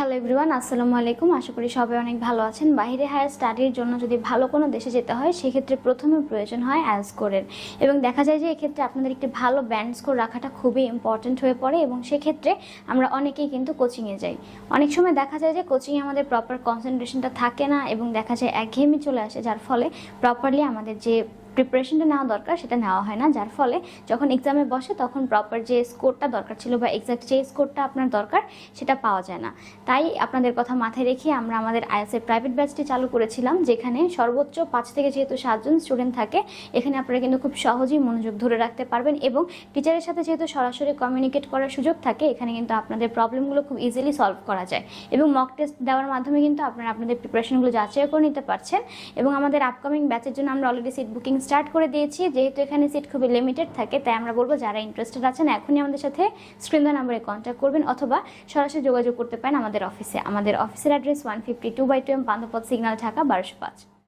Hello everyone, আসসালামু আলাইকুম। আশা করি সবাই অনেক ভালো আছেন। বাইরে হায়ার স্টাডির জন্য যদি ভালো কোনো দেশে যেতে হয় সেক্ষেত্রে প্রথমে প্রয়োজন হয় আইএলটিএস স্কোরের, এবং দেখা যায় যে এক্ষেত্রে আপনাদের একটি ভালো ব্যান্ড স্কোর রাখাটা খুবই ইম্পর্টেন্ট হয়ে পড়ে। এবং সেক্ষেত্রে আমরা অনেকেই কিন্তু কোচিংয়ে যাই। অনেক সময় দেখা যায় যে কোচিংয়ে আমাদের প্রপার কনসেন্ট্রেশনটা থাকে না এবং দেখা যায় একঘেয়েমি চলে আসে, যার ফলে প্রপারলি আমাদের যে প্রিপারেশনটা নেওয়া দরকার সেটা নেওয়া হয় না, যার ফলে যখন এক্সামে বসে তখন প্রপার যে স্কোরটা দরকার ছিল বা এক্সাক্ট যে স্কোরটা আপনার দরকার সেটা পাওয়া যায় না। তাই আপনাদের কথা মাথায় রেখে আমরা আমাদের আইএলটিএস প্রাইভেট ব্যাচটি চালু করেছিলাম, যেখানে সর্বোচ্চ 5 থেকে যেহেতু 7 জন স্টুডেন্ট থাকে, এখানে আপনারা কিন্তু খুব সহজেই মনোযোগ ধরে রাখতে পারবেন এবং টিচারের সাথে যেহেতু সরাসরি কমিউনিকেট করার সুযোগ থাকে, এখানে কিন্তু আপনাদের প্রবলেমগুলো খুব ইজিলি সলভ করা যায় এবং মক টেস্ট দেওয়ার মাধ্যমে কিন্তু আপনারা আপনাদের প্রিপারেশনগুলো যাচাই করে নিতে পারছেন। এবং আমাদের আপকামিং ব্যাচের জন্য আমরা অলরেডি সিট বুকিং স্টার্ট করে দিয়েছি। যেহেতু এখানে সিট খুবই লিমিটেড থাকে, তাই আমরা বলবো যারা ইন্টারেস্টেড আছেন এখনই আমাদের সাথে স্ক্রিন দেওয়া নাম্বারে কন্ট্যাক্ট করবেন অথবা সরাসরি যোগাযোগ করতে পারেন আমাদের অফিসে। আমাদের অফিসের অ্যাড্রেস 152/2 পান্থপথ সিগন্যাল, ঢাকা 1205।